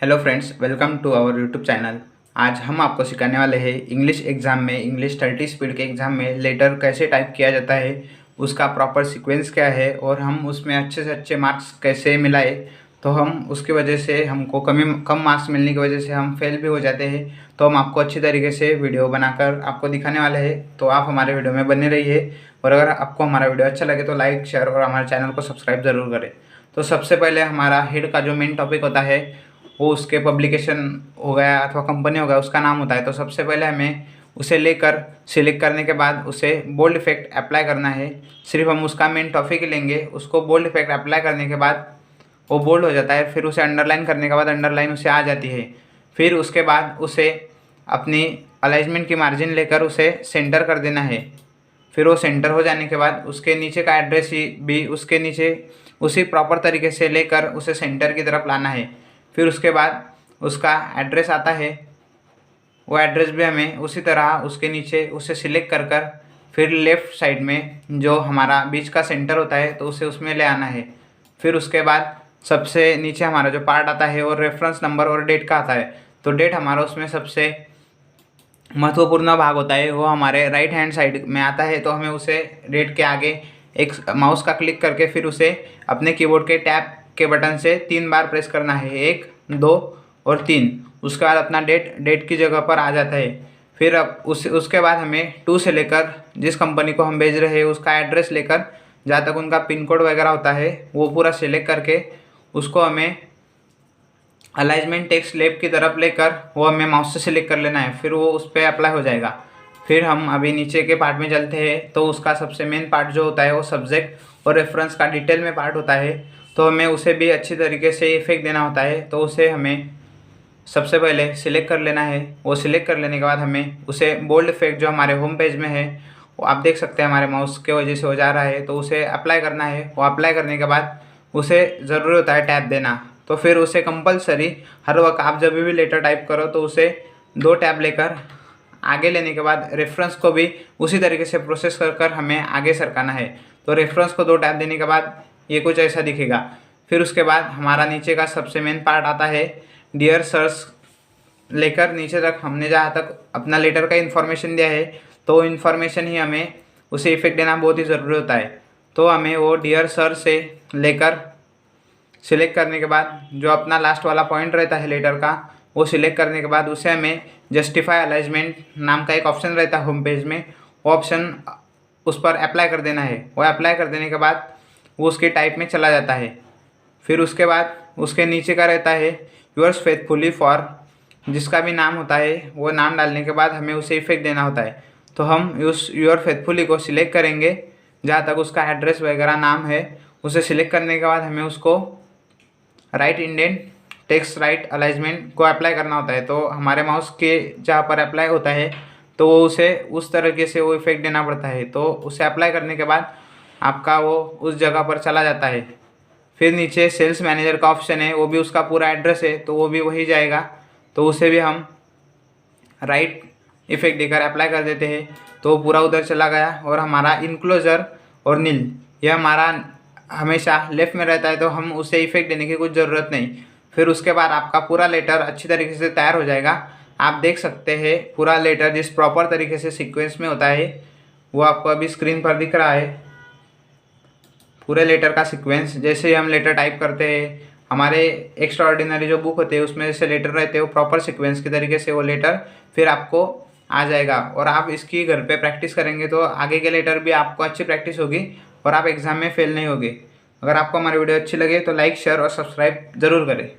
Hello friends, welcome to our YouTube channel. आज हम आपको सिखाने वाले हैं इंग्लिश एग्ज़ाम में, इंग्लिश 30 स्पीड के एग्ज़ाम में लेटर कैसे टाइप किया जाता है, उसका प्रॉपर सीक्वेंस क्या है और हम उसमें अच्छे से अच्छे मार्क्स कैसे मिलाए। तो हम उसकी वजह से हमको कम मार्क्स मिलने की वजह से हम फेल भी हो जाते हैं। तो हम आपको अच्छी तरीके से वीडियो बनाकर आपको दिखाने वाले हैं, तो आप हमारे वीडियो में बने रहिए। और अगर आपको हमारा वीडियो अच्छा लगे तो लाइक, शेयर और हमारे चैनल को सब्सक्राइब ज़रूर करें। तो सबसे पहले हमारा हेड का जो मेन टॉपिक होता है वो उसके पब्लिकेशन हो गया अथवा कंपनी हो गया, उसका नाम होता है। तो सबसे पहले हमें उसे लेकर सिलेक्ट करने के बाद उसे बोल्ड इफेक्ट अप्लाई करना है। सिर्फ हम उसका मेन टॉपिक ही लेंगे, उसको बोल्ड इफेक्ट अप्लाई करने के बाद वो बोल्ड हो जाता है। फिर उसे अंडरलाइन करने के बाद अंडरलाइन उसे आ जाती है। फिर उसके बाद उसे अपनी अलाइजमेंट की मार्जिन लेकर उसे सेंटर कर देना है। फिर वो सेंटर हो जाने के बाद उसके नीचे का एड्रेस ही भी उसके नीचे उसी प्रॉपर तरीके से लेकर उसे सेंटर की तरफ लाना है। फिर उसके बाद उसका एड्रेस आता है, वो एड्रेस भी हमें उसी तरह उसके नीचे उसे सिलेक्ट कर कर फिर लेफ़्ट साइड में जो हमारा बीच का सेंटर होता है तो उसे उसमें ले आना है। फिर उसके बाद सबसे नीचे हमारा जो पार्ट आता है और रेफरेंस नंबर और डेट का आता है। तो डेट हमारा उसमें सबसे महत्वपूर्ण भाग होता है, वो हमारे राइट हैंड साइड में आता है। तो हमें उसे डेट के आगे एक माउस का क्लिक करके फिर उसे अपने कीबोर्ड के टैब के बटन से 3 बार प्रेस करना है, 1, 2 और 3। उसके बाद अपना डेट की जगह पर आ जाता है। फिर अब उसके बाद हमें टू से लेकर जिस कंपनी को हम भेज रहे हैं उसका एड्रेस लेकर जहाँ तक उनका पिन कोड वगैरह होता है वो पूरा सिलेक्ट करके उसको हमें अलाइजमेंट टेक्स्ट लेफ्ट की तरफ लेकर वो हमें माउस से सिलेक्ट कर लेना है। फिर वो उस पर अप्लाई हो जाएगा। फिर हम अभी नीचे के पार्ट में चलते हैं। तो उसका सबसे मेन पार्ट जो होता है वो सब्जेक्ट और रेफरेंस का डिटेल में पार्ट होता है। तो हमें उसे भी अच्छी तरीके से इफेक्ट देना होता है। तो उसे हमें सबसे पहले सिलेक्ट कर लेना है। वो सिलेक्ट कर लेने के बाद हमें उसे बोल्ड इफेक्ट जो हमारे होम पेज में है वो आप देख सकते हैं हमारे माउस के वजह से हो जा रहा है, तो उसे अप्लाई करना है। वो अप्लाई करने के बाद उसे ज़रूरी होता है टैब देना। तो फिर उसे कंपलसरी हर वक्त आप जब भी लेटर टाइप करो तो उसे 2 टैब लेकर आगे लेने के बाद रेफरेंस को भी उसी तरीके से प्रोसेस कर हमें आगे सरकाना है। तो रेफरेंस को 2 टैब देने के बाद ये कुछ ऐसा दिखेगा। फिर उसके बाद हमारा नीचे का सबसे मेन पार्ट आता है, डियर सर्स लेकर नीचे तक हमने जहाँ तक अपना लेटर का इन्फॉर्मेशन दिया है तो इन्फॉर्मेशन ही हमें उसे इफेक्ट देना बहुत ही ज़रूरी होता है। तो हमें वो डियर सर से लेकर सिलेक्ट करने के बाद जो अपना लास्ट वाला पॉइंट रहता है लेटर का वो सिलेक्ट करने के बाद उसे हमें जस्टिफाई अलाइजमेंट नाम का एक ऑप्शन रहता है होम पेज में, वो ऑप्शन उस पर अप्लाई कर देना है। वो अप्लाई कर देने के बाद वो उसके टाइप में चला जाता है। फिर उसके बाद उसके नीचे का रहता है योर्स फेथफुली फॉर, जिसका भी नाम होता है वो नाम डालने के बाद हमें उसे इफेक्ट देना होता है। तो हम उस योर फेथफुली को सिलेक्ट करेंगे जहाँ तक उसका एड्रेस वगैरह नाम है। उसे सिलेक्ट करने के बाद हमें उसको right indent text right alignment को अप्लाई करना होता है। तो हमारे माउस के जहाँ पर अप्लाई होता है तो वो उसे उस तरीके से वो इफेक्ट देना पड़ता है। तो उसे अप्लाई करने के बाद आपका वो उस जगह पर चला जाता है। फिर नीचे सेल्स मैनेजर का ऑप्शन है, वो भी उसका पूरा एड्रेस है तो वो भी वही जाएगा। तो उसे भी हम राइट इफेक्ट देकर अप्लाई कर देते हैं तो पूरा उधर चला गया। और हमारा इनक्लोजर और नील यह हमारा हमेशा लेफ़्ट में रहता है, तो हम उसे इफेक्ट देने की कुछ ज़रूरत नहीं। फिर उसके बाद आपका पूरा लेटर अच्छी तरीके से तैयार हो जाएगा। आप देख सकते हैं पूरा लेटर जिस प्रॉपर तरीके से सीक्वेंस में होता है वो आपको अभी स्क्रीन पर दिख रहा है। पूरे लेटर का सीक्वेंस जैसे ही हम लेटर टाइप करते हैं, हमारे एक्स्ट्रा ऑर्डिनरी जो बुक होते हैं उसमें जैसे लेटर रहते हैं वो प्रॉपर सीक्वेंस के तरीके से वो लेटर फिर आपको आ जाएगा। और आप इसकी घर पे प्रैक्टिस करेंगे तो आगे के लेटर भी आपको अच्छी प्रैक्टिस होगी और आप एग्ज़ाम में फेल नहीं होगे। अगर आपको हमारी वीडियो अच्छी लगे तो लाइक, शेयर और सब्सक्राइब ज़रूर करें।